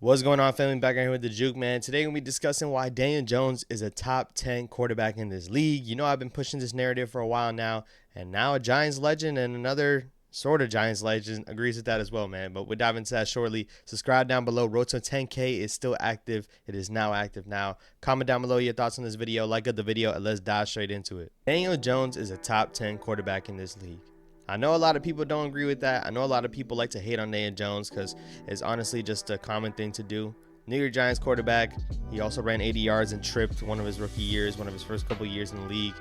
What's going on, family? Back here with the Juke, man. Today, we're going to be discussing why Daniel Jones is a top 10 quarterback in this league. You know, I've been pushing this narrative for a while now, and now a Giants legend and another sort of Giants legend agrees with that as well, man. But we'll dive into that shortly. Subscribe down below. Road to 10K is still active. It is now active now. Comment down below your thoughts on this video. Like the video, and let's dive straight into it. Daniel Jones is a top 10 quarterback in this league. I know a lot of people don't agree with that. I know a lot of people like to hate on Daniel Jones because it's honestly just a common thing to do. New York Giants quarterback. He also ran 80 yards and tripped one of his rookie years, one of his first couple years in the league.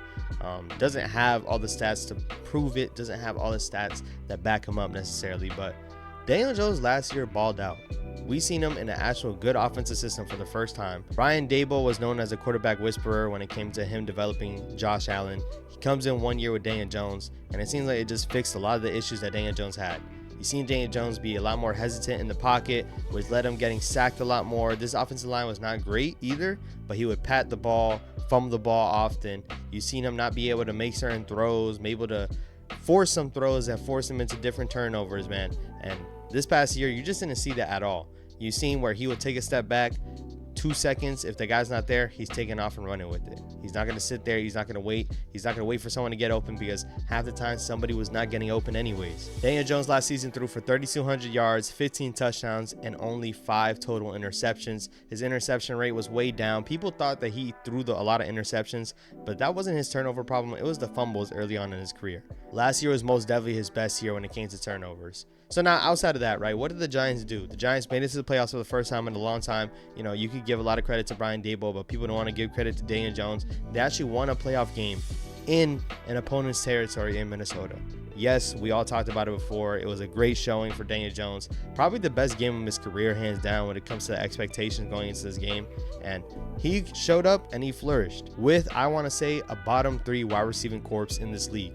Doesn't have all the stats to prove it. Doesn't have all the stats that back him up necessarily. But Daniel Jones last year balled out. We seen him in an actual good offensive system for the first time. Brian Daboll was known as a quarterback whisperer when it came to him developing Josh Allen. He comes in 1 year with Daniel Jones, and it seems like it just fixed a lot of the issues that Daniel Jones had. You seen Daniel Jones be a lot more hesitant in the pocket, which led him getting sacked a lot more. This offensive line was not great either, but he would pat the ball, fumble the ball often. You seen him not be able to make certain throws, be able to force some throws that force him into different turnovers, man. And this past year, you just didn't see that at all. You seen where he would take a step back, 2 seconds. If the guy's not there, he's taking off and running with it. He's not going to sit there. He's not going to wait. He's not going to wait for someone to get open because half the time somebody was not getting open anyways. Daniel Jones last season threw for 3,200 yards, 15 touchdowns, and only 5 total interceptions. His interception rate was way down. People thought that he threw a lot of interceptions, but that wasn't his turnover problem. It was the fumbles early on in his career. Last year was most definitely his best year when it came to turnovers. So now outside of that, right, what did the Giants do? The Giants made it to the playoffs for the first time in a long time. You know, you could give a lot of credit to Brian Daboll, but people don't want to give credit to Daniel Jones. They actually won a playoff game in an opponent's territory in Minnesota. Yes, we all talked about it before. It was a great showing for Daniel Jones. Probably the best game of his career, hands down, when it comes to expectations going into this game. And he showed up and he flourished with, I want to say, a bottom 3 wide receiving corps in this league.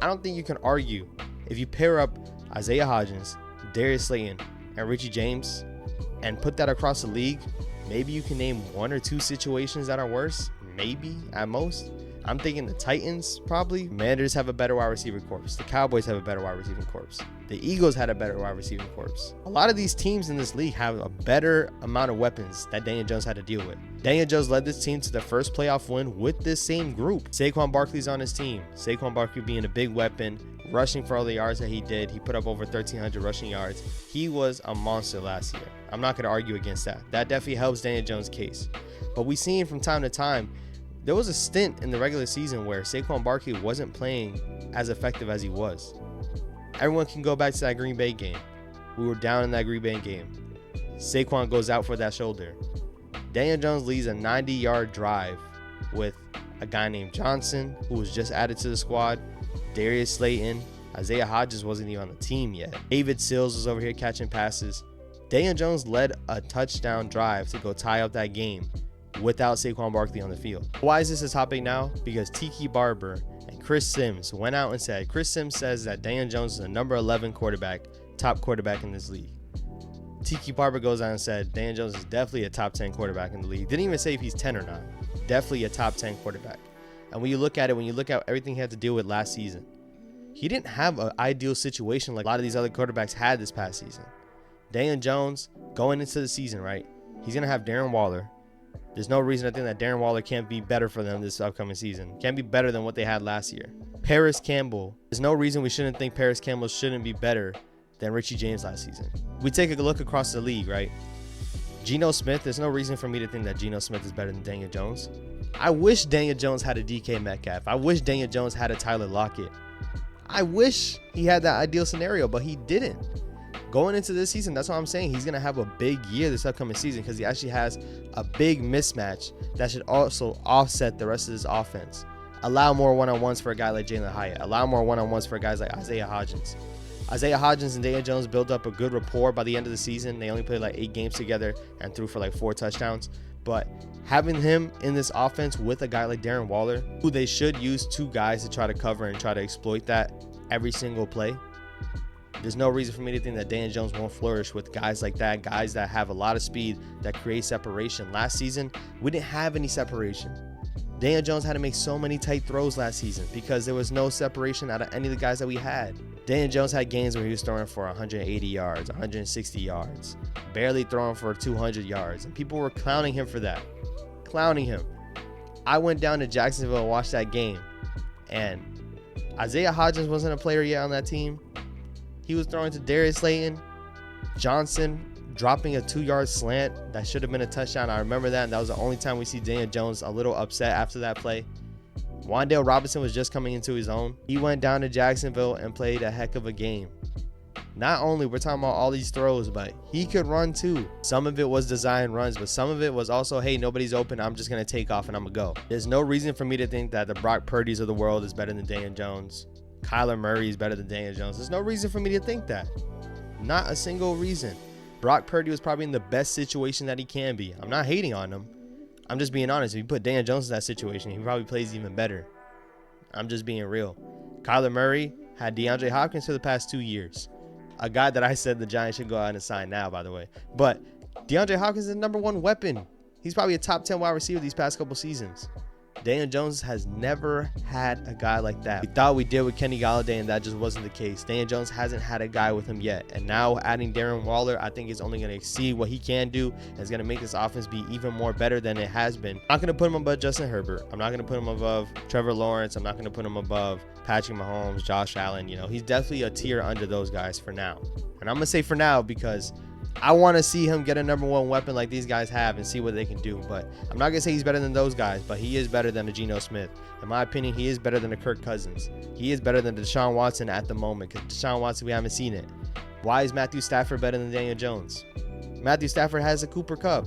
I don't think you can argue if you pair up Isaiah Hodgins, Darius Slayton, and Richie James and put that across the league. Maybe you can name 1 or 2 situations that are worse, maybe at most. I'm thinking the Titans probably. Commanders have a better wide receiver corps. The Cowboys have a better wide receiving corps. The Eagles had a better wide receiving corps. A lot of these teams in this league have a better amount of weapons that Daniel Jones had to deal with. Daniel Jones led this team to the first playoff win with this same group. Saquon Barkley's on his team. Saquon Barkley being a big weapon, rushing for all the yards that he did. He put up over 1,300 rushing yards. He was a monster last year. I'm not going to argue against that. That definitely helps Daniel Jones' case. But we seen from time to time, there was a stint in the regular season where Saquon Barkley wasn't playing as effective as he was. Everyone can go back to that Green Bay game. We were down in that Green Bay game. Saquon goes out for that shoulder. Daniel Jones leads a 90-yard drive with a guy named Johnson, who was just added to the squad, Darius Slayton, Isaiah Hodgins wasn't even on the team yet. David Sills was over here catching passes. Daniel Jones led a touchdown drive to go tie up that game without Saquon Barkley on the field. Why is this a topic now? Because Tiki Barber and Chris Sims went out and said, Chris Sims says that Daniel Jones is a number 11 quarterback, top quarterback in this league. Tiki Barber goes out and said Daniel Jones is definitely a top 10 quarterback in the league. Didn't even say if he's 10 or not. Definitely a top 10 quarterback. And when you look at it, when you look at everything he had to deal with last season, he didn't have an ideal situation like a lot of these other quarterbacks had this past season. Daniel Jones, going into the season, right, he's going to have Darren Waller. There's no reason to think that Darren Waller can't be better for them this upcoming season. Can't be better than what they had last year. Paris Campbell. There's no reason we shouldn't think Paris Campbell shouldn't be better than Richie James last season. We take a look across the league, right? Geno Smith, there's no reason for me to think that Geno Smith is better than Daniel Jones. I wish Daniel Jones had a DK Metcalf. I wish Daniel Jones had a Tyler Lockett. I wish he had that ideal scenario, but he didn't. Going into this season, that's what I'm saying. He's going to have a big year this upcoming season because he actually has a big mismatch that should also offset the rest of his offense. Allow more one-on-ones for a guy like Jalen Hyatt. Allow more one-on-ones for guys like Isaiah Hodgins. Isaiah Hodgins and Daniel Jones built up a good rapport by the end of the season. They only played like 8 games together and threw for like 4 touchdowns. But having him in this offense with a guy like Darren Waller, who they should use 2 guys to try to cover and try to exploit that every single play, there's no reason for me to think that Daniel Jones won't flourish with guys like that, guys that have a lot of speed, that create separation. Last season, we didn't have any separation. Daniel Jones had to make so many tight throws last season because there was no separation out of any of the guys that we had. Daniel Jones had games where he was throwing for 180 yards, 160 yards, barely throwing for 200 yards. And people were clowning him for that. Clowning him. I went down to Jacksonville and watched that game. And Isaiah Hodgins wasn't a player yet on that team. He was throwing to Darius Slayton. Johnson dropping a 2-yard slant that should have been a touchdown. I remember that. And that was the only time we see Daniel Jones a little upset after that play. Wan'Dale Robinson was just coming into his own. He went down to Jacksonville and played a heck of a game. Not only we're talking about all these throws, but he could run too. Some of it was design runs, but some of it was also, hey, nobody's open. I'm just going to take off and I'm going to go. There's no reason for me to think that the Brock Purdy's of the world is better than Daniel Jones. Kyler Murray is better than Daniel Jones. There's no reason for me to think that. Not a single reason. Brock Purdy was probably in the best situation that he can be. I'm not hating on him. I'm just being honest. If you put Daniel Jones in that situation, he probably plays even better. I'm just being real. Kyler Murray had DeAndre Hopkins for the past 2 years. A guy that I said the Giants should go out and sign now, by the way. But DeAndre Hopkins is the #1 weapon. He's probably a top 10 wide receiver these past couple seasons. Daniel Jones has never had a guy like that. We thought we did with Kenny Golladay, and that just wasn't the case. Daniel Jones hasn't had a guy with him yet. And now adding Darren Waller, I think is only going to exceed what he can do. And it's going to make this offense be even more better than it has been. I'm not going to put him above Justin Herbert. I'm not going to put him above Trevor Lawrence. I'm not going to put him above Patrick Mahomes, Josh Allen. You know, he's definitely a tier under those guys for now. And I'm going to say for now because I want to see him get a #1 weapon like these guys have and see what they can do. But I'm not going to say he's better than those guys, but he is better than a Geno Smith. In my opinion, he is better than a Kirk Cousins. He is better than Deshaun Watson at the moment because Deshaun Watson, we haven't seen it. Why is Matthew Stafford better than Daniel Jones? Matthew Stafford has a Cooper Kupp.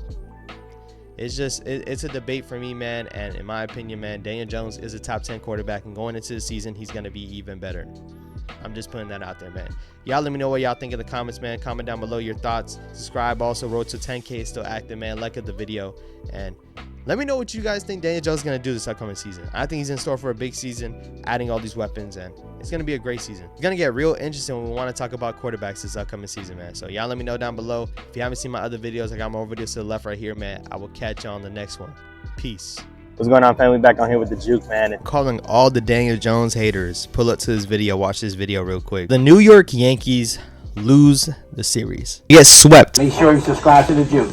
It's just, it's a debate for me, man. And in my opinion, man, Daniel Jones is a top 10 quarterback. And going into the season, he's going to be even better. I'm just putting that out there, man. Y'all let me know what y'all think in the comments, man. Comment down below your thoughts. Subscribe also. Road to 10K is still active, man. Like the video. And let me know what you guys think Daniel Jones is going to do this upcoming season. I think he's in store for a big season, adding all these weapons, and it's going to be a great season. It's going to get real interesting when we want to talk about quarterbacks this upcoming season, man. So y'all let me know down below. If you haven't seen my other videos, I got more videos to the left right here, man. I will catch you on the next one. Peace. What's going on, family? Back on here with the Juke, man. Calling all the Daniel Jones haters. Pull up to this video. Watch this video real quick. The New York Yankees lose the series. He gets swept. Make sure you subscribe to the Juke.